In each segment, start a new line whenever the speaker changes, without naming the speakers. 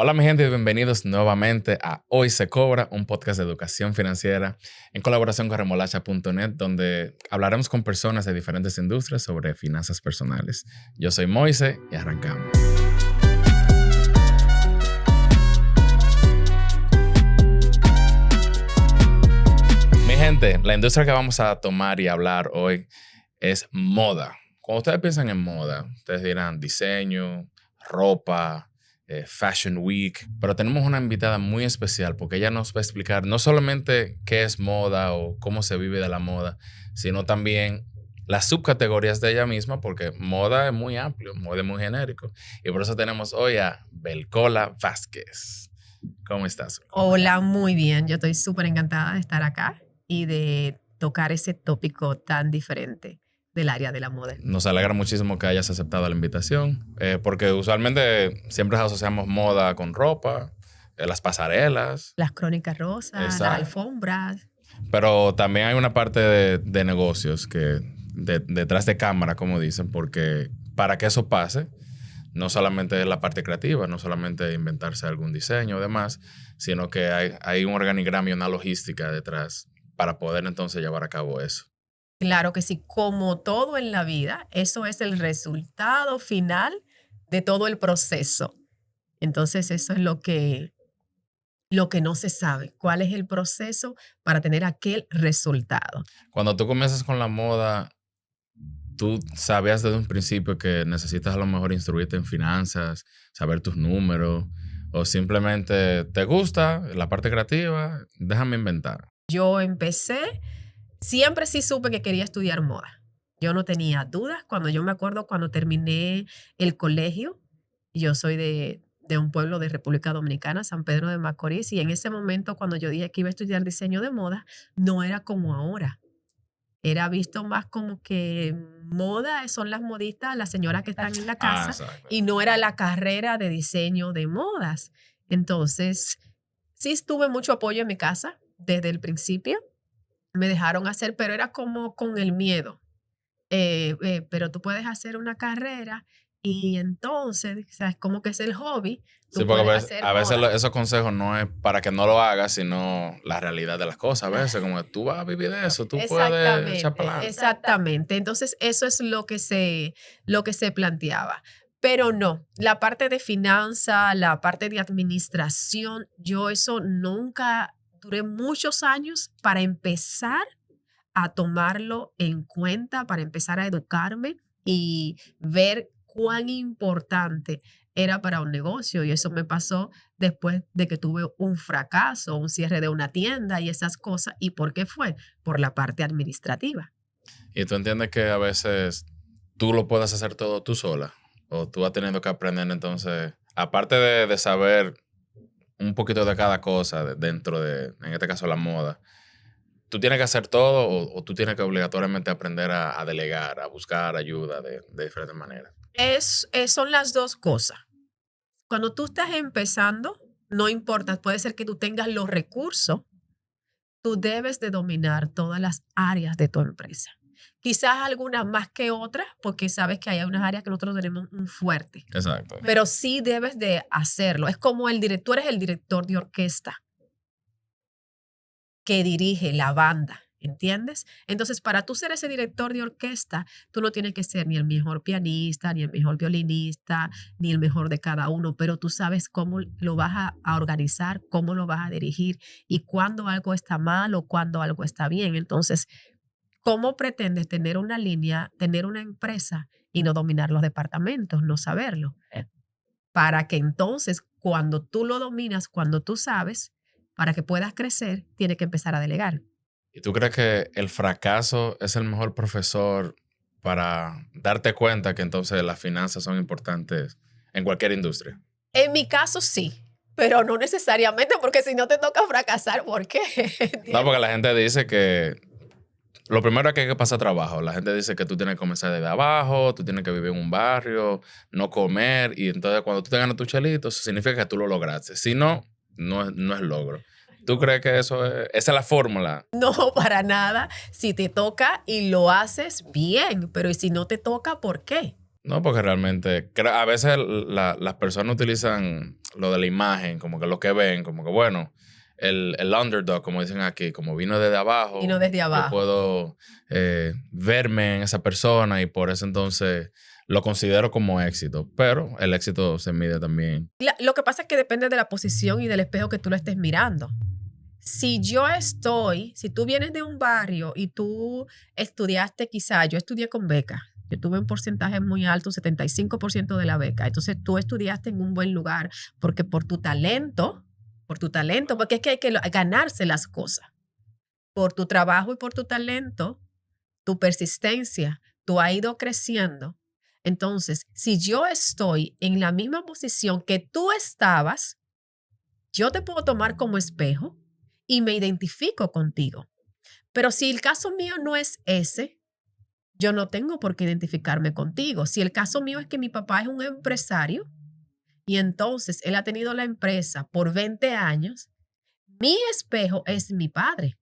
Hola mi gente y bienvenidos nuevamente a Hoy se Cobra, un podcast de educación financiera en colaboración con remolacha.net, donde hablaremos con personas de diferentes industrias sobre finanzas personales. Yo soy Moise y arrancamos. Mi gente, la industria que vamos a tomar y hablar hoy es moda. Cuando ustedes piensan en moda, ustedes dirán diseño, ropa, Fashion Week, pero tenemos una invitada muy especial porque ella nos va a explicar no solamente qué es moda o cómo se vive de la moda, sino también las subcategorías de ella misma, porque moda es muy amplio, moda es muy genérico. Y por eso tenemos hoy a Belcola Vázquez. ¿Cómo estás?
Hola, muy bien. Yo estoy súper encantada de estar acá y de tocar ese tópico tan diferente del área de la moda.
Nos alegra muchísimo que hayas aceptado la invitación, porque usualmente siempre asociamos moda con ropa, las pasarelas.
Las crónicas rosas,
Exacto.
las alfombras.
Pero también hay una parte de negocios que detrás de cámara, como dicen, porque para que eso pase, no solamente es la parte creativa, no solamente inventarse algún diseño o demás, sino que hay un organigrama y una logística detrás para poder entonces llevar a cabo eso.
Claro que sí, como todo en la vida, eso es el resultado final de todo el proceso. Entonces, eso es lo que no se sabe. ¿Cuál es el proceso para tener aquel resultado?
Cuando tú comienzas con la moda, tú sabías desde un principio que necesitas a lo mejor instruirte en finanzas, saber tus números, o simplemente te gusta la parte creativa, déjame inventar.
Yo empecé, siempre sí supe que quería estudiar moda. Yo no tenía dudas. Yo me acuerdo cuando terminé el colegio, yo soy de un pueblo de República Dominicana, San Pedro de Macorís, y en ese momento cuando yo dije que iba a estudiar diseño de moda, no era como ahora. Era visto más como que moda son las modistas, las señoras que están en la casa,
Exacto.
y no era la carrera de diseño de modas. Entonces, sí tuve mucho apoyo en mi casa desde el principio. Me dejaron hacer, pero era como con el miedo. Pero tú puedes hacer una carrera y entonces, ¿sabes? Como que es el hobby. Tú
Sí, porque
puedes hacer
a veces
moda.
esos consejos no es para que no lo hagas, sino la realidad de las cosas. A veces, como que tú vas a vivir de eso, tú puedes echar para adelante.
Exactamente. Entonces, eso es lo que se planteaba. Pero no, la parte de finanza, la parte de administración, yo eso nunca duré muchos años para empezar a tomarlo en cuenta, para empezar a educarme y ver cuán importante era para un negocio. Y eso me pasó después de que tuve un fracaso, un cierre de una tienda y esas cosas. ¿Y por qué fue? Por la parte administrativa.
Y tú entiendes que a veces tú lo puedes hacer todo tú sola, o tú vas teniendo que aprender entonces, aparte de saber un poquito de cada cosa dentro de, en este caso, la moda. ¿Tú tienes que hacer todo o tú tienes que obligatoriamente aprender a delegar, a buscar ayuda de diferentes maneras?
Son las dos cosas. Cuando tú estás empezando, no importa, puede ser que tú tengas los recursos, tú debes de dominar todas las áreas de tu empresa. Quizás algunas más que otras, porque sabes que hay unas áreas que nosotros tenemos un fuerte,
Exacto.
pero sí debes de hacerlo. Es como tú eres el director de orquesta que dirige la banda, ¿entiendes? Entonces, para tú ser ese director de orquesta, tú no tienes que ser ni el mejor pianista, ni el mejor violinista, ni el mejor de cada uno, pero tú sabes cómo lo vas a organizar, cómo lo vas a dirigir y cuándo algo está mal o cuándo algo está bien. Entonces, ¿cómo pretendes tener una línea, tener una empresa y no dominar los departamentos, no saberlo? Para que entonces, cuando tú lo dominas, cuando tú sabes, para que puedas crecer, tienes que empezar a delegar.
¿Y tú crees que el fracaso es el mejor profesor para darte cuenta que entonces las finanzas son importantes en cualquier industria?
En mi caso, sí, pero no necesariamente, porque si no te toca fracasar, ¿por qué?
No, porque la gente dice que lo primero es que hay que pasar trabajo. La gente dice que tú tienes que comenzar desde abajo, tú tienes que vivir en un barrio, no comer, y entonces cuando tú te ganas tu chelito, eso significa que tú lo lograste. Si no, no es logro. ¿Tú crees que esa es la fórmula?
No, para nada. Si te toca y lo haces, bien, pero ¿y si no te toca, por qué?
No, porque realmente a veces las personas utilizan lo de la imagen, como que lo que ven, como que bueno, el underdog, como dicen aquí, como vino desde abajo,
Y no desde
yo
abajo.
puedo verme en esa persona y por eso entonces lo considero como éxito. Pero el éxito se mide también.
Lo que pasa es que depende de la posición y del espejo que tú lo estés mirando. Si tú vienes de un barrio y tú estudiaste, quizá, yo estudié con beca, yo tuve un porcentaje muy alto, 75% de la beca, entonces tú estudiaste en un buen lugar porque por tu talento, porque es que hay que ganarse las cosas, por tu trabajo y por tu talento, tu persistencia, tú has ido creciendo. Entonces, si yo estoy en la misma posición que tú estabas, yo te puedo tomar como espejo y me identifico contigo. Pero si el caso mío no es ese, yo no tengo por qué identificarme contigo. Si el caso mío es que mi papá es un empresario y entonces él ha tenido la empresa por 20 años, mi espejo es mi padre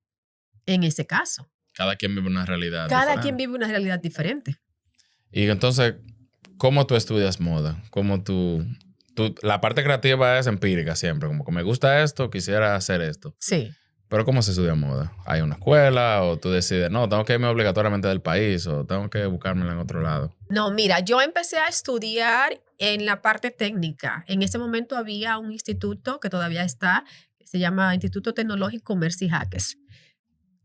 en ese caso.
Cada quien vive una realidad
Cada quien
diferente.
vive una realidad diferente.
Y entonces, ¿cómo tú estudias moda? ¿Cómo la parte creativa es empírica siempre, como que me gusta esto, quisiera hacer esto.
Sí.
Pero ¿cómo se estudia moda? ¿Hay una escuela o tú decides, no, tengo que irme obligatoriamente del país o tengo que buscármela en otro lado?
No, mira, yo empecé a estudiar en la parte técnica. En ese momento había un instituto que todavía está, que se llama Instituto Tecnológico Mercy Jaques.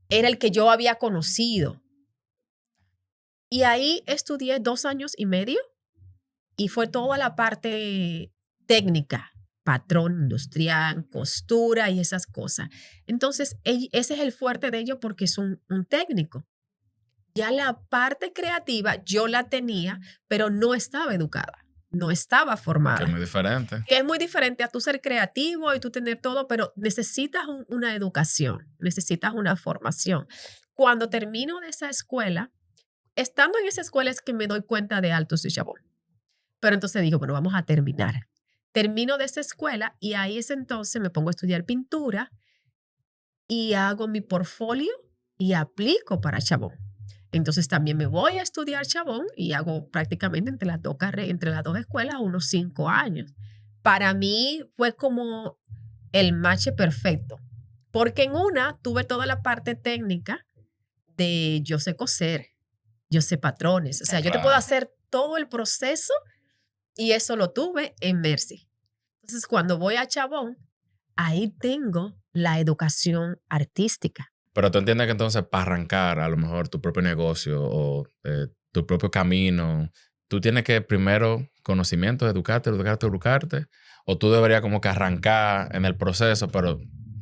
Era el que yo había conocido. Y ahí estudié 2 años y medio y fue toda la parte técnica, patrón industrial, costura y esas cosas. Entonces, ese es el fuerte de ellos porque es un técnico. Ya la parte creativa yo la tenía, pero no estaba educada, no estaba
Que
formada.
es muy diferente.
Que es muy diferente a tú ser creativo y tú tener todo, pero necesitas una educación, necesitas una formación. Cuando termino de esa escuela, estando en esa escuela es que me doy cuenta de Altos y Chabón. Pero entonces digo, bueno, vamos a terminar. Termino de esa escuela y ahí es entonces me pongo a estudiar pintura y hago mi portfolio y aplico para Chabón. Entonces también me voy a estudiar Chabón y hago prácticamente entre las dos escuelas unos 5 años. Para mí fue como el match perfecto, porque en una tuve toda la parte técnica de yo sé coser, yo sé patrones, o sea, yo te puedo
Claro.
hacer todo el proceso y eso lo tuve en Mercy. Entonces, cuando voy a Chabón, ahí tengo la educación artística.
Pero tú entiendes que entonces para arrancar a lo mejor tu propio negocio o tu propio camino, tú tienes que primero conocimiento, educarte, o tú deberías como que arrancar en el proceso, pero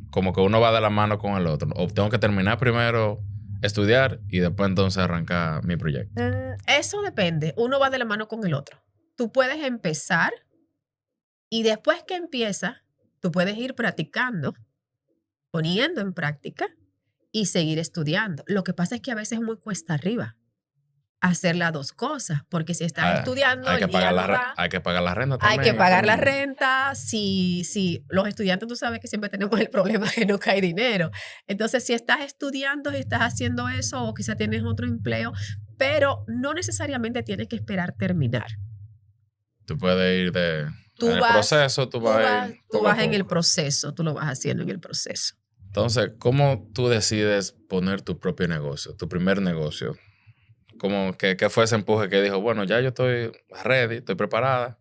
como que uno va de la mano con el otro. O tengo que terminar primero estudiar y después entonces arrancar mi proyecto.
Eso depende, uno va de la mano con el otro. Tú puedes empezar y después que empieza, tú puedes ir practicando, poniendo en práctica y seguir estudiando. Lo que pasa es que a veces es muy cuesta arriba hacer las dos cosas, porque si estás estudiando,
Hay que
el día
pagar
no va,
hay que pagar la renta
hay
también.
que pagar la renta. Si los estudiantes, tú sabes que siempre tenemos el problema que no cae dinero. Entonces, si estás estudiando y estás haciendo eso, o quizá tienes otro empleo, pero no necesariamente tienes que esperar terminar.
Tú puedes ir
Tú
en el
vas,
proceso, tú vas a ir
tú
poco a
vas en el
poco.
proceso, tú lo vas haciendo en el proceso.
Entonces, ¿cómo tú decides poner tu propio negocio, tu primer negocio? ¿Qué fue ese empuje que dijo, bueno, ya yo estoy ready, estoy preparada,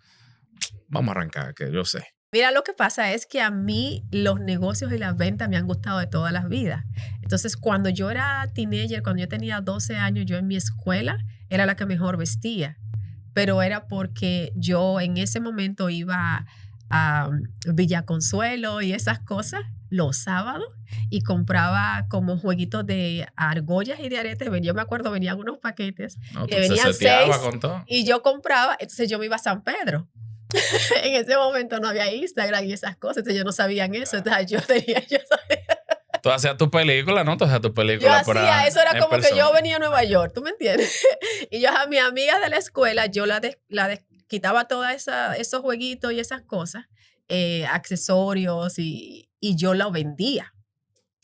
vamos a arrancar, que yo sé?
Mira, lo que pasa es que a mí los negocios y las ventas me han gustado de todas las vidas. Entonces, cuando yo era teenager, cuando yo tenía 12 años, yo en mi escuela era la que mejor vestía, pero era porque yo en ese momento iba a Villa Consuelo y esas cosas los sábados y compraba como jueguitos de argollas y de aretes. Yo me acuerdo, venían unos paquetes
No,
que
tú te
venían
seteabas
6
con todo.
y yo compraba, entonces yo me iba a San Pedro. En ese momento no había Instagram y esas cosas, entonces yo no sabían eso, entonces
Tú hacías tu película, ¿no? Tú hacías tu
yo
película
hacía, eso era
en
como que yo
persona.
venía a Nueva York, ¿tú me entiendes? Y yo a mis amigas de la escuela, yo quitaba todos esos jueguitos y esas cosas, accesorios y yo los vendía.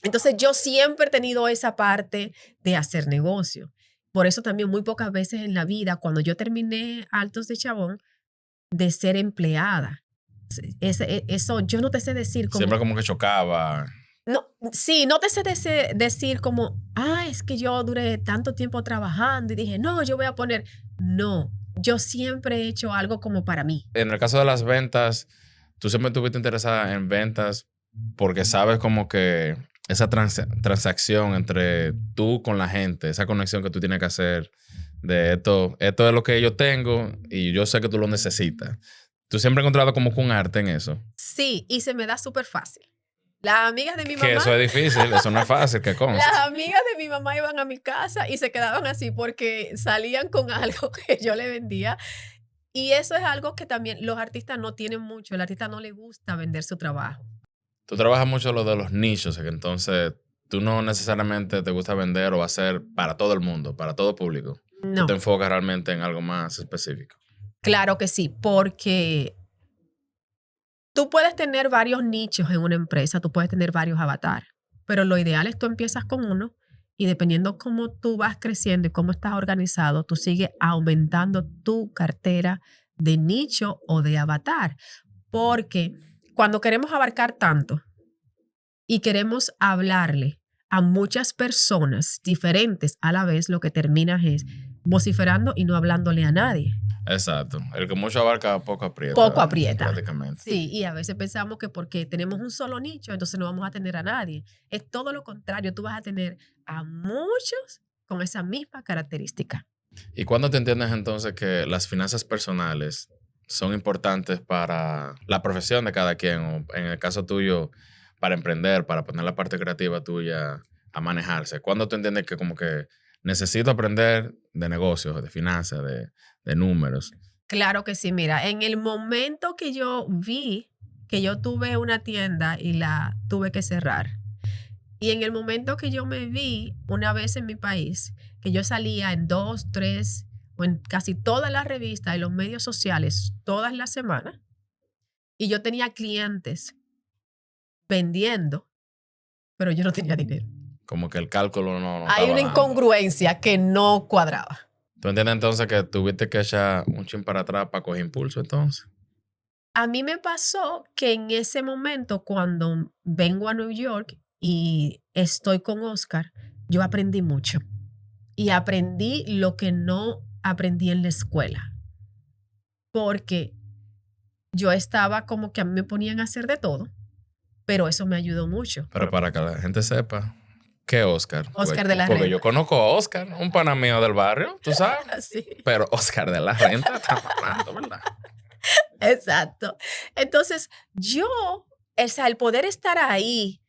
Entonces yo siempre he tenido esa parte de hacer negocio. Por eso también muy pocas veces en la vida, cuando yo terminé Altos de Chabón, de ser empleada. Eso yo no te sé decir
Siempre
como,
como que chocaba.
no, sí, no te sé decir como, es que yo duré tanto tiempo trabajando y dije, no, yo voy a poner, no, yo siempre he hecho algo como para mí.
En el caso de las ventas, tú siempre estuviste interesada en ventas porque sabes como que esa transacción entre tú con la gente, esa conexión que tú tienes que hacer de esto es lo que yo tengo y yo sé que tú lo necesitas. Tú siempre has encontrado como que un arte en eso.
Sí, y se me da súper fácil. Las amigas de mi
Que
mamá,
eso es difícil, eso no es fácil, que conste.
las amigas de mi mamá iban a mi casa y se quedaban así porque salían con algo que yo le vendía. Y eso es algo que también los artistas no tienen mucho. El artista no le gusta vender su trabajo.
Tú trabajas mucho lo de los nichos, que entonces tú no necesariamente te gusta vender o hacer para todo el mundo, para todo público. Tú te
No,
enfocas realmente en algo más específico.
claro que sí, porque tú puedes tener varios nichos en una empresa, tú puedes tener varios avatares, pero lo ideal es tú empiezas con uno y dependiendo cómo tú vas creciendo y cómo estás organizado, tú sigues aumentando tu cartera de nicho o de avatar, porque cuando queremos abarcar tanto y queremos hablarle a muchas personas diferentes a la vez, lo que terminas es vociferando y no hablándole a nadie.
Exacto. El que mucho abarca, poco aprieta.
Poco aprieta.
Prácticamente.
Sí, y a veces pensamos que porque tenemos un solo nicho, entonces no vamos a tener a nadie. Es todo lo contrario, tú vas a tener a muchos con esa misma característica.
¿Y cuándo te entiendes entonces que las finanzas personales son importantes para la profesión de cada quien? O en el caso tuyo, para emprender, para poner la parte creativa tuya a manejarse. ¿Cuándo tú entiendes que como que necesito aprender de negocios, de finanzas, de números?
Claro que sí, mira, en el momento que yo vi que yo tuve una tienda y la tuve que cerrar, y en el momento que yo me vi una vez en mi país, que yo salía en 2, 3 o en casi todas las revistas y los medios sociales todas las semanas, y yo tenía clientes vendiendo, pero yo no tenía dinero.
Como que el cálculo no
Hay
estaba
una
dando.
incongruencia que no cuadraba.
¿Tú entiendes entonces que tuviste que echar un chin para atrás para coger impulso entonces?
A mí me pasó que en ese momento, cuando vengo a New York y estoy con Oscar, yo aprendí mucho. Y aprendí lo que no aprendí en la escuela. Porque yo estaba como que a mí me ponían a hacer de todo, pero eso me ayudó mucho.
Pero para que la gente sepa, ¿qué Oscar?
Oscar de la
Porque
Renta.
yo conozco a Oscar, un pana mío del barrio, tú sabes.
Sí,
Pero Oscar de la Renta está hablando, ¿verdad?
exacto. Entonces, yo, o sea, el poder estar ahí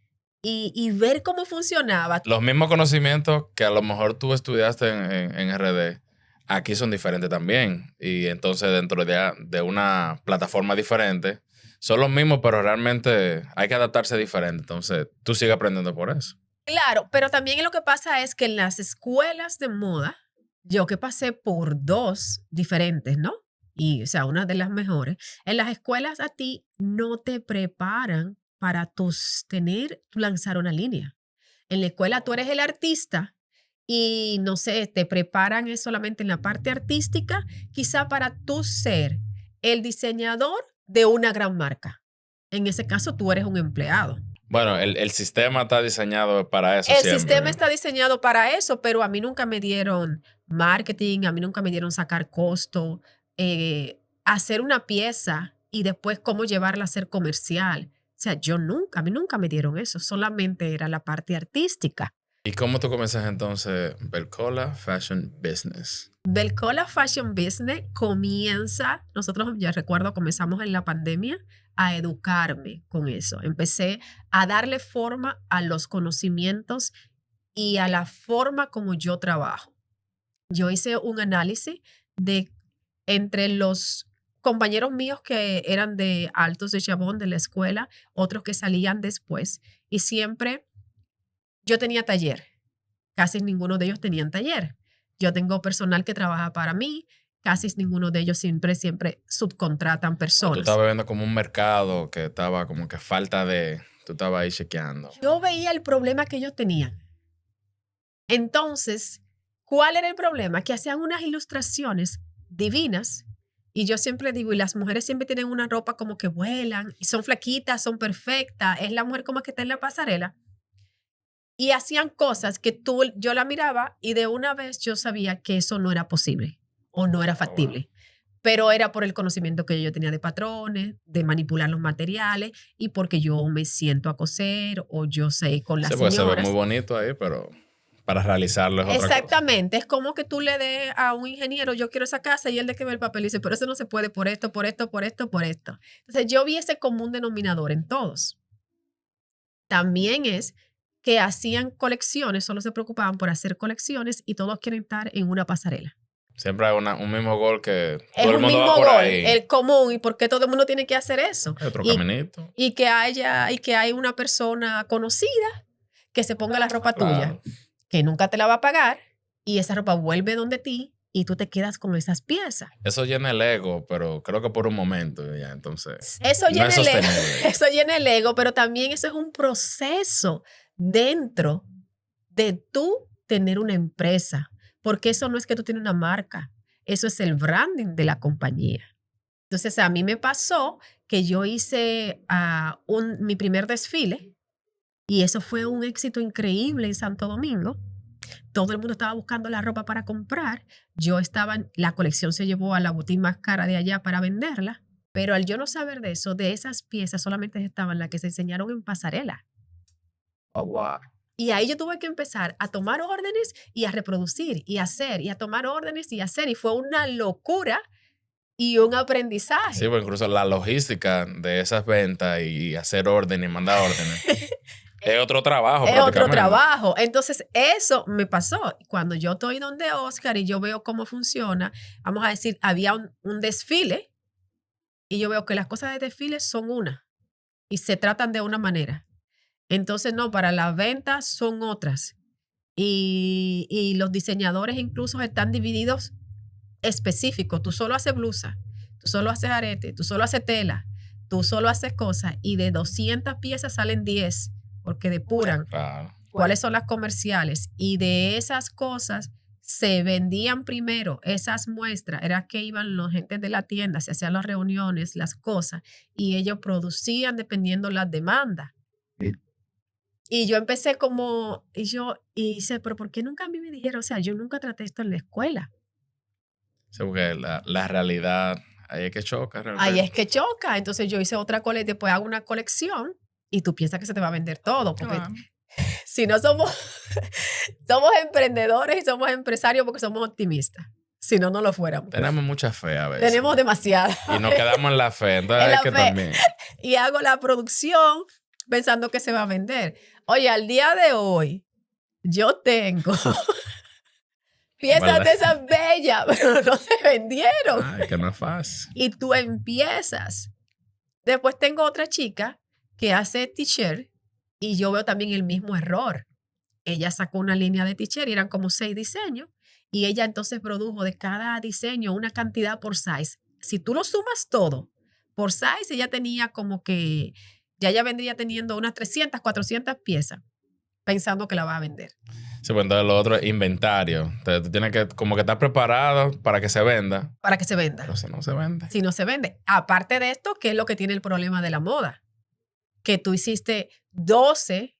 y ver cómo funcionaba.
Los mismos conocimientos que a lo mejor tú estudiaste en RD, aquí son diferentes también. Y entonces dentro de una plataforma diferente, son los mismos, pero realmente hay que adaptarse diferente. Entonces, tú sigues aprendiendo por eso.
Claro, pero también lo que pasa es que en las escuelas de moda, yo que pasé por dos diferentes, ¿no? Y, o sea, una de las mejores, en las escuelas a ti no te preparan para tú lanzar una línea. En la escuela tú eres el artista y, no sé, te preparan es solamente en la parte artística, quizá para tú ser el diseñador de una gran marca. En ese caso, tú eres un empleado.
Bueno, el sistema está diseñado para eso
El
siempre.
sistema está diseñado para eso, pero a mí nunca me dieron marketing, a mí nunca me dieron sacar costo, hacer una pieza y después cómo llevarla a ser comercial. O sea, a mí nunca me dieron eso, solamente era la parte artística.
¿Y cómo tú comienzas entonces Belcola Fashion Business?
Belcola Fashion Business comienza, nosotros ya recuerdo, comenzamos en la pandemia a educarme con eso. Empecé a darle forma a los conocimientos y a la forma como yo trabajo. Yo hice un análisis de entre los compañeros míos que eran de Altos de Chabón, de la escuela, otros que salían después, y siempre yo tenía taller. Casi ninguno de ellos tenían taller. Yo tengo personal que trabaja para mí, casi ninguno de ellos siempre subcontratan
Tú
personas.
estabas viendo como un mercado que estaba como que falta de... Tú estabas ahí chequeando.
Yo veía el problema que ellos tenían. Entonces, ¿Cuál era el problema? Que hacían unas ilustraciones divinas. Y yo siempre digo, y las mujeres siempre tienen una ropa como que vuelan, y son flaquitas, son perfectas, es la mujer como que está en la pasarela. Y hacían cosas que yo la miraba y de una vez yo sabía que eso no era posible o no era factible. Pero era por el conocimiento que yo tenía de patrones, de manipular los materiales y porque yo me siento a coser o yo sé con las
Sí, porque se ve
señoras.
muy bonito ahí, pero para realizarlo es otra cosa.
Exactamente, es como que tú le des a un ingeniero, yo quiero esa casa y él de que ve el papel y dice, pero eso no se puede por esto, por esto, por esto, por esto. Entonces yo vi ese común denominador en todos. También es que hacían colecciones, solo se preocupaban por hacer colecciones y todos quieren estar en una pasarela.
Siempre hay un mismo gol que
Es
todo el
un
mundo
mismo
va por
gol,
ahí.
el común, y por qué todo el mundo tiene que hacer eso.
Hay otro
Y,
caminito.
y que hay una persona conocida que se ponga la ropa
Claro.
tuya, que nunca te la va a pagar, y esa ropa vuelve donde ti y tú te quedas con esas piezas.
Eso llena el ego, pero creo que por un momento ya, entonces.
Eso
no
llena
es
el ego,
sostenible.
eso llena el ego, pero también eso es un proceso dentro de tú tener una empresa, porque eso no es que tú tienes una marca, eso es el branding de la compañía. Entonces, a mí me pasó que yo hice mi primer desfile y eso fue un éxito increíble en Santo Domingo. Todo el mundo estaba buscando la ropa para comprar. La colección se llevó a la boutique más cara de allá para venderla, pero al yo no saber de eso, de esas piezas solamente estaban las que se enseñaron en pasarela.
Oh, wow.
Y ahí yo tuve que empezar a tomar órdenes y a reproducir y hacer y a tomar órdenes y hacer. Y fue una locura y un aprendizaje.
Sí, pues incluso la logística de esas ventas y hacer órdenes y mandar órdenes es otro trabajo.
Es otro trabajo. Entonces, eso me pasó. Cuando yo estoy donde Oscar y yo veo cómo funciona, vamos a decir, había un desfile y yo veo que las cosas de desfile son una y se tratan de una manera. Entonces, no, para las ventas son otras. Y los diseñadores incluso están divididos específicos. Tú solo haces blusa, tú solo haces arete, tú solo haces tela, tú solo haces cosas y de 200 piezas salen 10 porque depuran
Claro.
cuáles son las comerciales y de esas cosas se vendían primero esas muestras, era que iban los gentes de la tienda, se hacían las reuniones, las cosas y ellos producían dependiendo las demandas. Y yo empecé y dice, pero ¿por qué nunca a mí me dijeron? O sea, yo nunca traté esto en la escuela.
Sí, porque la realidad, ahí es que choca realmente.
Ahí es que choca. Entonces yo hice otra colección, después hago una colección y tú piensas que se te va a vender todo. Porque si no somos emprendedores y somos empresarios porque somos optimistas. Si no, no lo fuéramos.
Tenemos mucha fe a veces.
Tenemos demasiada.
Y nos quedamos en la fe. Entonces hay que también.
Y hago la producción pensando que se va a vender. Oye, al día de hoy, yo tengo piezas de esas bellas, pero no se vendieron.
Ay, que no es fácil.
Y tú empiezas. Después tengo otra chica que hace t-shirt y yo veo también el mismo error. Ella sacó una línea de t-shirt y eran como 6 diseños y ella entonces produjo de cada diseño una cantidad por size. Si tú lo sumas todo por size, ella tenía como que ya vendría teniendo unas 300, 400 piezas pensando que la va a vender.
Sí, pues entonces lo otro es inventario. Entonces tú tienes que como que estar preparado para que se venda.
Para que se venda.
Pero si no se vende.
Si no se vende. Aparte de esto, ¿qué es lo que tiene el problema de la moda? Que tú hiciste 12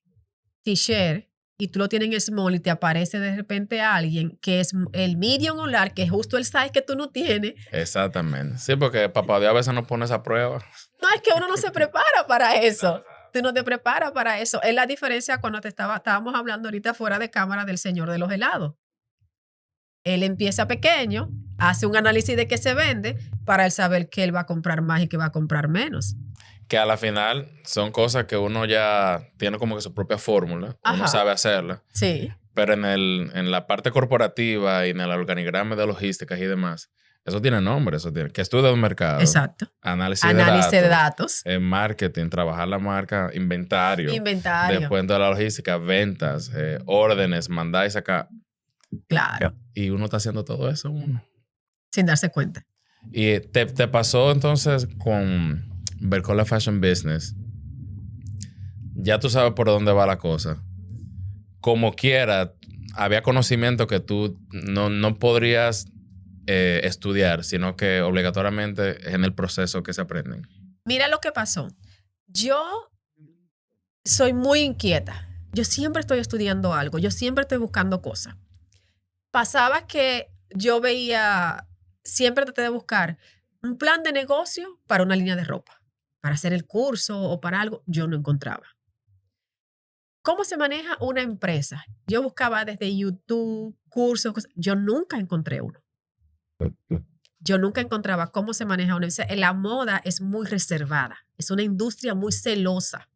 t-shirts y tú lo tienes en small y te aparece de repente alguien que es el medium o large, que es justo el size que tú no tienes.
Exactamente. Sí, porque papá Dios a veces nos pone esa prueba.
No, es que uno no se prepara para eso. Tú no te preparas para eso. Es la diferencia cuando estábamos hablando ahorita fuera de cámara del señor de los helados. Él empieza pequeño, hace un análisis de qué se vende para él saber que él va a comprar más y que va a comprar menos.
Que a la final son cosas que uno ya tiene como que su propia fórmula.
Ajá.
Uno sabe hacerla.
Sí.
Pero en la parte corporativa y en el organigrama de logísticas y demás, eso tiene nombre. Eso tiene que estudio de mercado.
Exacto.
Análisis
de datos.
Marketing, trabajar la marca, inventario. Después de la logística, ventas, órdenes, mandar y sacar.
Claro.
Y uno está haciendo todo eso, uno.
Sin darse cuenta.
Y te pasó entonces con Bercola Fashion Business. Ya tú sabes por dónde va la cosa. Como quiera, había conocimiento que tú no podrías estudiar, sino que obligatoriamente es en el proceso que se aprenden.
Mira lo que pasó. Yo soy muy inquieta. Yo siempre estoy estudiando algo. Yo siempre estoy buscando cosas. Pasaba que yo veía, siempre traté de buscar un plan de negocio para una línea de ropa, para hacer el curso o para algo. Yo no encontraba. ¿Cómo se maneja una empresa? Yo buscaba desde YouTube, cursos, cosas. Yo nunca encontré uno. Yo nunca encontraba cómo se maneja una empresa. La moda es muy reservada. Es una industria muy celosa,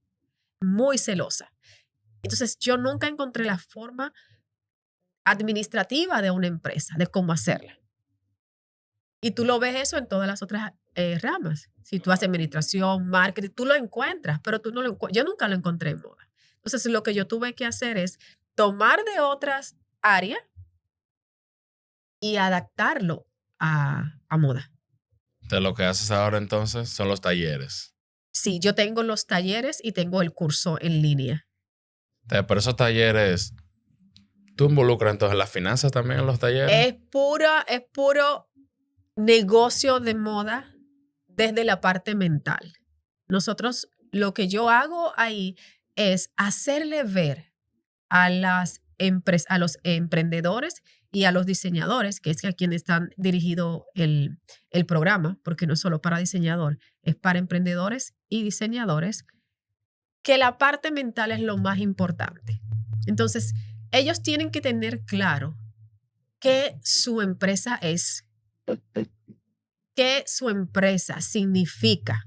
muy celosa. Entonces, yo nunca encontré la forma administrativa de una empresa, de cómo hacerla. Y tú lo ves eso en todas las otras ramas. Si tú haces administración, marketing, tú lo encuentras, pero tú no lo yo nunca lo encontré en moda. Entonces, lo que yo tuve que hacer es tomar de otras áreas y adaptarlo a moda.
De lo que haces ahora entonces son los talleres.
Sí, yo tengo los talleres y tengo el curso en línea.
Pero esos talleres, ¿tú involucras entonces las finanzas también en los talleres?
Es puro negocio de moda desde la parte mental. Nosotros, lo que yo hago ahí es hacerle ver a a los emprendedores y a los diseñadores, que es a quienes están dirigido el programa, porque no es solo para diseñador, es para emprendedores y diseñadores, que la parte mental es lo más importante. Entonces, ellos tienen que tener claro qué su empresa es, qué su empresa significa,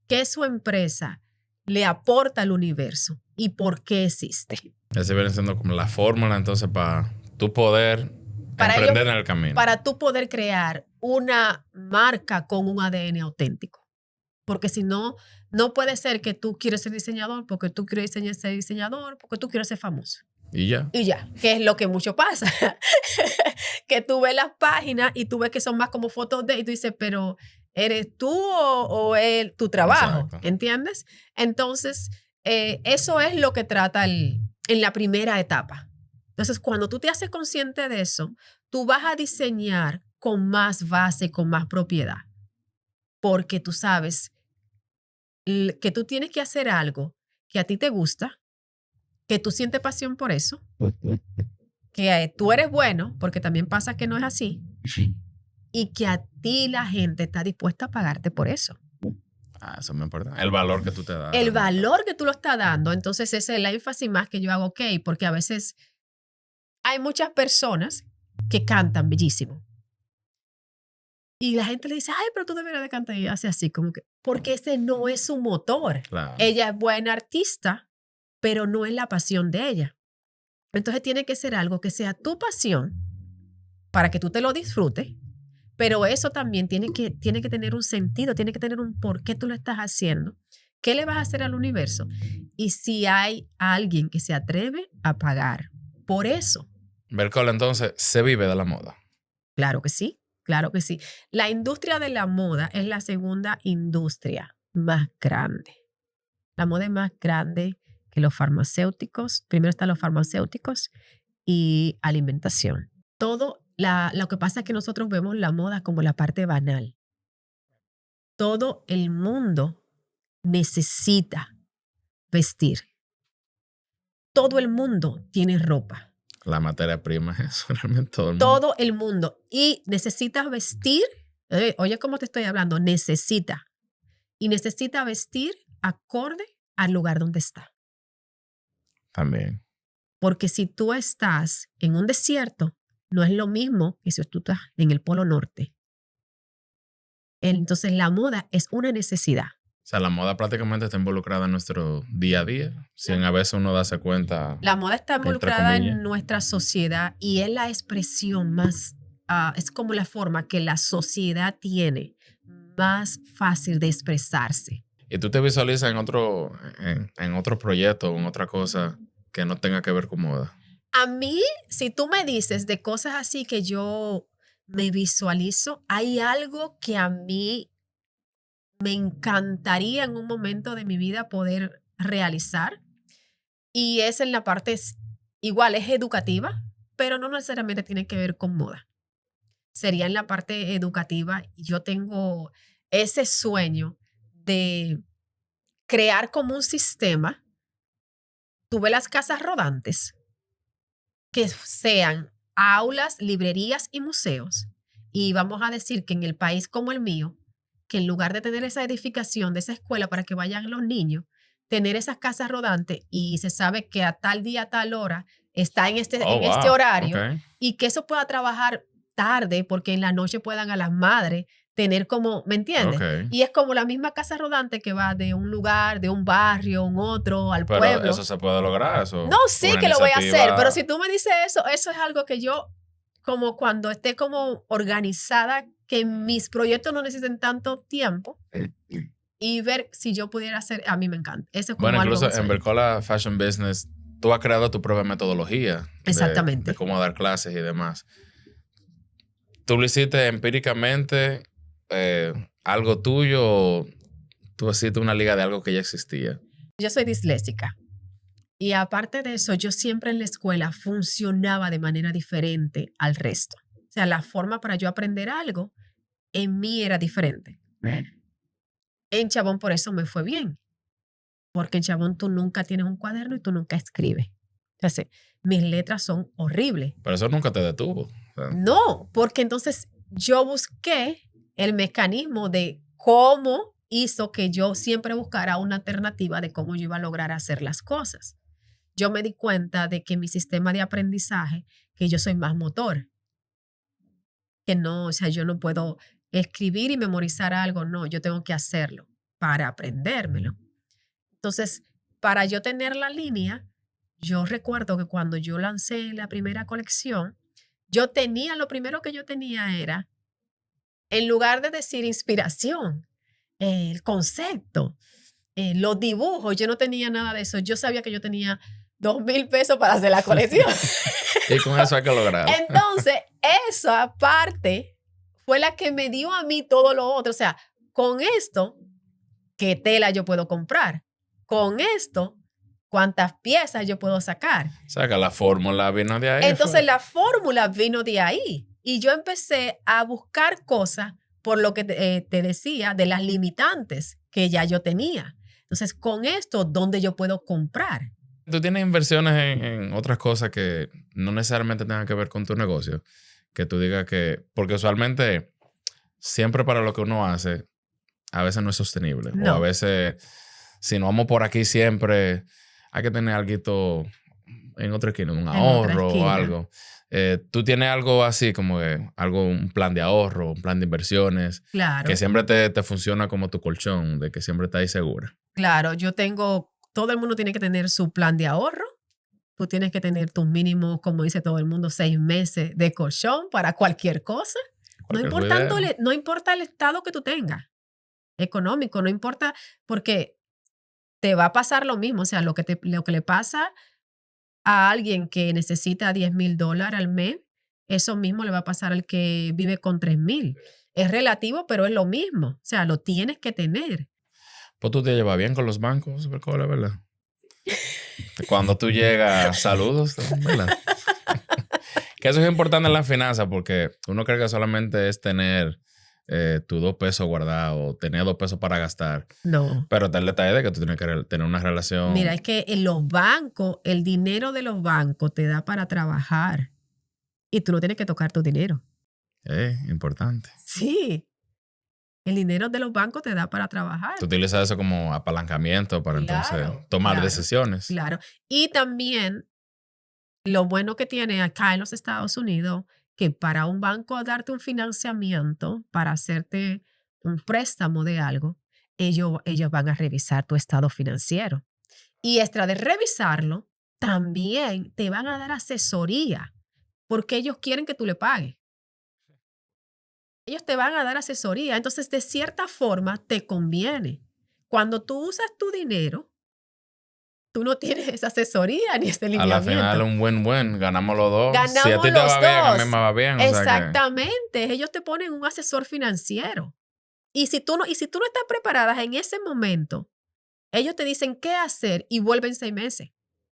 qué su empresa le aporta al universo y por qué existe.
Ese viene siendo como la fórmula entonces para tu poder emprender en el camino.
Para tú poder crear una marca con un ADN auténtico. Porque si no, no puede ser que tú quieres ser diseñador porque tú quieres ser diseñador, porque tú quieres ser famoso.
Y ya.
Y ya, que es lo que mucho pasa. Que tú ves las páginas y tú ves que son más como fotos de, y tú dices, pero ¿eres tú o es tu trabajo?
Exacto.
¿Entiendes? Entonces, eso es lo que trata en la primera etapa. Entonces, cuando tú te haces consciente de eso, tú vas a diseñar con más base, con más propiedad. Porque tú sabes que tú tienes que hacer algo que a ti te gusta, que tú sientes pasión por eso, que tú eres bueno, porque también pasa que no es así, y que a ti la gente está dispuesta a pagarte por eso.
Eso me importa. El valor que tú te das.
El valor que tú lo estás dando, entonces ese es el énfasis más que yo hago, ok, porque a veces hay muchas personas que cantan bellísimo. Y la gente le dice, ay, pero tú deberías de cantar. Y hace así, como que, porque ese no es su motor.
Claro.
Ella es buena artista, pero no es la pasión de ella. Entonces tiene que ser algo que sea tu pasión para que tú te lo disfrutes, pero eso también tiene que tener un sentido, tiene que tener un por qué tú lo estás haciendo, qué le vas a hacer al universo y si hay alguien que se atreve a pagar por eso.
Bercol, entonces, ¿se vive de la moda?
Claro que sí. Claro que sí. La industria de la moda es la segunda industria más grande. La moda es más grande que los farmacéuticos. Primero están los farmacéuticos y alimentación. Lo que pasa es que nosotros vemos la moda como la parte banal. Todo el mundo necesita vestir. Todo el mundo tiene ropa.
La materia prima es realmente todo el mundo.
Todo el mundo. Y necesitas vestir, oye cómo te estoy hablando, necesita. Y necesita vestir acorde al lugar donde está.
También.
Porque si tú estás en un desierto, no es lo mismo que si tú estás en el Polo Norte. Entonces la moda es una necesidad.
O sea, la moda prácticamente está involucrada en nuestro día a día, sin a veces uno darse cuenta.
La moda está involucrada en nuestra sociedad y es la expresión más, es como la forma que la sociedad tiene más fácil de expresarse.
¿Y tú te visualizas en otro proyecto o en otra cosa que no tenga que ver con moda?
A mí, si tú me dices de cosas así que yo me visualizo, hay algo que a mí me encantaría en un momento de mi vida poder realizar y es en la parte, igual es educativa, pero no necesariamente tienen que ver con moda. Sería en la parte educativa. Yo tengo ese sueño de crear como un sistema. Tuve las casas rodantes que sean aulas, librerías y museos. Y vamos a decir que en el país como el mío, que en lugar de tener esa edificación de esa escuela para que vayan los niños, tener esas casas rodantes y se sabe que a tal día, a tal hora está en
Oh,
este
wow.
horario
Ok.
y que eso pueda trabajar tarde porque en la noche puedan a las madres tener como, ¿me entiendes?
Ok.
Y es como la misma casa rodante que va de un lugar, de un barrio, un otro, al
Pero
pueblo.
eso se puede lograr,
No,
eso.
sí
Una
que lo voy a hacer, pero
iniciativa.
si tú me dices eso, eso es algo que yo, como cuando esté como organizada, que mis proyectos no necesiten tanto tiempo y ver si yo pudiera hacer, a mí me encanta. Eso es
Bueno,
como algo,
incluso
un
en
sueño.
Bercola Fashion Business, tú has creado tu propia metodología de
Exactamente.
cómo dar clases y demás. ¿Tú lo hiciste empíricamente, algo tuyo, o tú hiciste una liga de algo que ya existía?
Yo soy disléxica y aparte de eso, yo siempre en la escuela funcionaba de manera diferente al resto. O sea, la forma para yo aprender algo en mí era diferente. En Chabón por eso me fue bien. Porque en Chabón tú nunca tienes un cuaderno y tú nunca escribes. Entonces, mis letras son horribles.
Pero eso nunca te detuvo. O sea,
No, porque entonces yo busqué el mecanismo de cómo hizo que yo siempre buscara una alternativa de cómo yo iba a lograr hacer las cosas. Yo me di cuenta de que mi sistema de aprendizaje, que yo soy más motor, que no, o sea, yo no puedo escribir y memorizar algo, no, yo tengo que hacerlo para aprendérmelo. Entonces, para yo tener la línea, yo recuerdo que cuando yo lancé la primera colección, lo primero que yo tenía era, en lugar de decir inspiración, el concepto, los dibujos, yo no tenía nada de eso. Yo sabía que yo tenía 2,000 pesos para hacer la colección.
y con eso hay que lograrlo.
Entonces, eso aparte fue la que me dio a mí todo lo otro. O sea, con esto, ¿qué tela yo puedo comprar? Con esto, ¿cuántas piezas yo puedo sacar?
O sea, que la fórmula vino de ahí.
Entonces la fórmula vino de ahí y yo empecé a buscar cosas por lo que te decía de las limitantes que ya yo tenía. Entonces, con esto, ¿dónde yo puedo comprar?
¿Tú tienes inversiones en otras cosas que no necesariamente tengan que ver con tu negocio? Que tú digas que... Porque usualmente, siempre para lo que uno hace, a veces no es sostenible. O a
No,
veces, si no vamos por aquí siempre, hay que tener algo en otra esquina, un
en otra
ahorro o
esquina.
algo. ¿Tú tienes algo así como que un plan de ahorro, un plan de inversiones, que
Claro,
siempre te funciona como tu colchón, de que siempre estás ahí segura?
claro. Todo el mundo tiene que tener su plan de ahorro. Tú tienes que tener tus mínimos, como dice todo el mundo, 6 meses de colchón para cualquier cosa.
Cualquier juidero.
No importa el estado que tú tengas, económico, no importa, porque te va a pasar lo mismo. O sea, lo que le pasa a alguien que necesita $10,000 al mes, eso mismo le va a pasar al que vive con 3,000. Es relativo, pero es lo mismo. O sea, lo tienes que tener.
Pues tú te llevas bien con los bancos, Bercola, ¿verdad? Cuando tú llegas, saludos, ¿verdad? Que eso es importante en la finanza porque uno cree que solamente es tener tus 2 pesos guardados, tener 2 pesos para gastar.
No.
Pero está el detalle de que tú tienes que tener una relación.
Mira, es que en los bancos, el dinero de los bancos te da para trabajar y tú no tienes que tocar tu dinero.
Importante.
Sí, el dinero de los bancos te da para trabajar.
Tú utilizas eso como apalancamiento para entonces
Claro,
tomar
claro,
decisiones.
claro. Y también lo bueno que tiene acá en los Estados Unidos, que para un banco darte un financiamiento, para hacerte un préstamo de algo, ellos van a revisar tu estado financiero. Y extra de revisarlo, también te van a dar asesoría, porque ellos quieren que tú le pagues. Ellos te van a dar asesoría. Entonces, de cierta forma, te conviene. Cuando tú usas tu dinero, tú no tienes esa asesoría ni ese
A la final,
lineamiento.
un win-win. Ganamos los dos. Si a
Ganamos
ti te
los
va bien, a mí me
dos.
va bien. O sea que
Exactamente. Ellos te ponen un asesor financiero. Y si tú no estás preparada en ese momento, ellos te dicen qué hacer y vuelven 6 meses.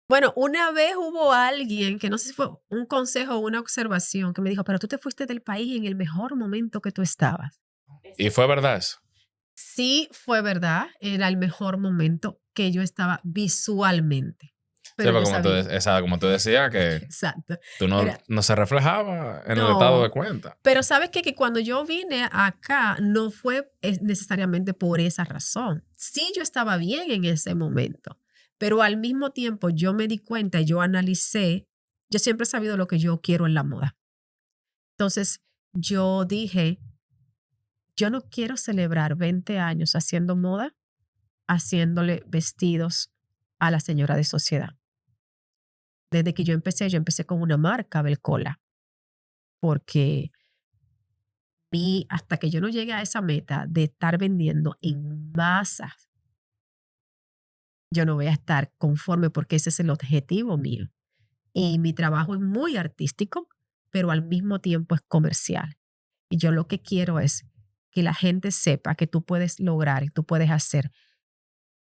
Bueno, una vez hubo alguien que no sé si fue un consejo o una observación que me dijo, pero tú te fuiste del país en el mejor momento que tú estabas.
¿Y fue verdad eso?
Sí, fue verdad, era el mejor momento que yo estaba visualmente,
Sí,
pero
pero
yo sabía.
como tú decías, que
Exacto.
tú
Era,
no se reflejaba en el estado de
no,
cuenta.
pero sabes qué? Que cuando yo vine acá no fue necesariamente por esa razón. Sí, yo estaba bien en ese momento, pero al mismo tiempo yo me di cuenta, yo analicé, yo siempre he sabido lo que yo quiero en la moda. Entonces yo dije, yo no quiero celebrar 20 años haciendo moda, haciéndole vestidos a la señora de sociedad. Desde que yo empecé con una marca, Belcola, porque hasta que yo no llegue a esa meta de estar vendiendo en masa, yo no voy a estar conforme porque ese es el objetivo mío. Y mi trabajo es muy artístico, pero al mismo tiempo es comercial. Y yo lo que quiero es que la gente sepa que tú puedes lograr y tú puedes hacer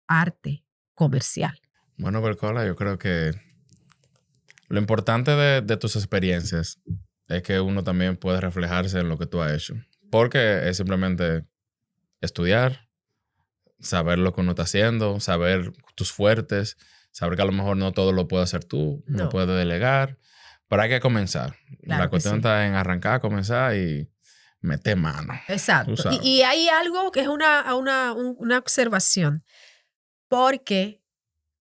arte comercial.
Bueno, Bercola, yo creo que lo importante de tus experiencias es que uno también puede reflejarse en lo que tú has hecho. Porque es simplemente estudiar, saber lo que uno está haciendo, saber tus fuertes, saber que a lo mejor no todo lo puede hacer tú, no
No,
puedes delegar, pero hay que comenzar. La
claro que
cuestión
sí.
está en arrancar, comenzar y meter mano, tú
Exacto.
sabes.
Y hay algo que es una observación, porque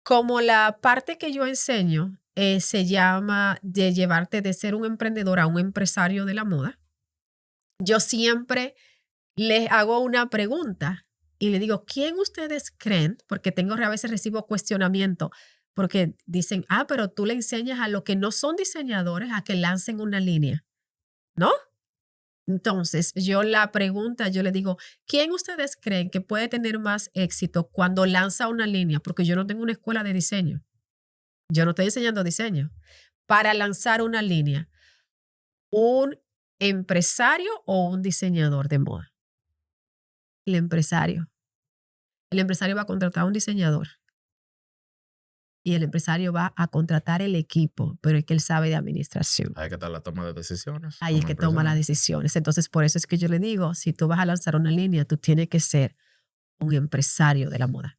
como la parte que yo enseño se llama de llevarte de ser un emprendedor a un empresario de la moda, yo siempre les hago una pregunta y le digo, ¿quién ustedes creen? Porque a veces recibo cuestionamiento porque dicen, pero tú le enseñas a los que no son diseñadores a que lancen una línea, ¿no? Entonces, yo le digo, ¿quién ustedes creen que puede tener más éxito cuando lanza una línea? Porque yo no tengo una escuela de diseño. Yo no estoy enseñando diseño. Para lanzar una línea, ¿un empresario o un diseñador de moda? El empresario. El empresario va a contratar a un diseñador y el empresario va a contratar el equipo, pero es que él sabe de administración.
Hay que estar la toma de decisiones
Ahí es
como
que toma las
empresario.
decisiones. Entonces, por eso es que yo le digo, si tú vas a lanzar una línea, tú tienes que ser un empresario de la moda.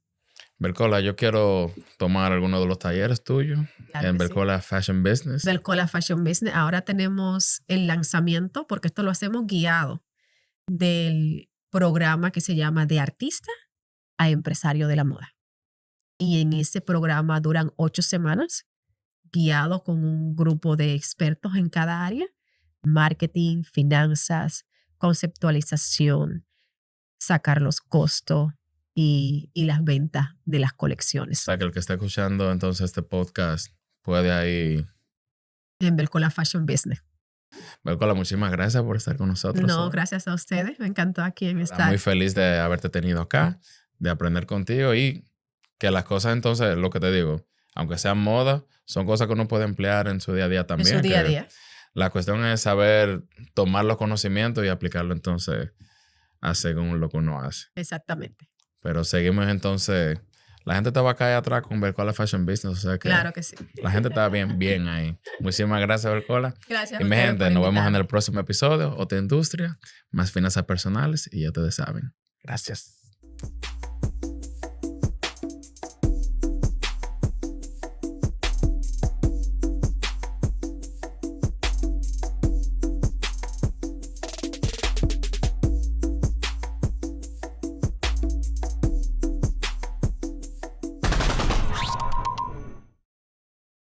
Bercola, yo quiero tomar alguno de los talleres tuyos
Claro
en
que sí.
Bercola Fashion Business.
Belcola Fashion Business. Ahora tenemos el lanzamiento, porque esto lo hacemos guiado del programa que se llama De Artista a Empresario de la Moda. Y en ese programa duran 8 semanas, guiado con un grupo de expertos en cada área: marketing, finanzas, conceptualización, sacar los costos y las ventas de las
O
colecciones.
sea, que el que está escuchando entonces este podcast puede ahí.
En Belcola Fashion Business.
Bercola, muchísimas gracias por estar con nosotros
No,
hoy.
gracias a ustedes. Me encantó aquí en
Está muy
estar.
feliz de haberte tenido acá, de aprender contigo y que las cosas entonces, lo que te digo, aunque sean moda, son cosas que uno puede emplear en su día a día
En
también.
su día a
Que
día.
la cuestión es saber tomar los conocimientos y aplicarlo entonces a según lo que uno hace.
Exactamente.
Pero seguimos entonces. La gente estaba acá atrás con Bercola Fashion Business, o sea que
Claro que sí.
la gente está bien ahí. Muchísimas gracias, Bercola.
Gracias
Y
a
mi
ustedes
gente,
por
nos vemos en
invitarme.
el próximo episodio. Otra industria, más finanzas personales y ya ustedes saben. Gracias.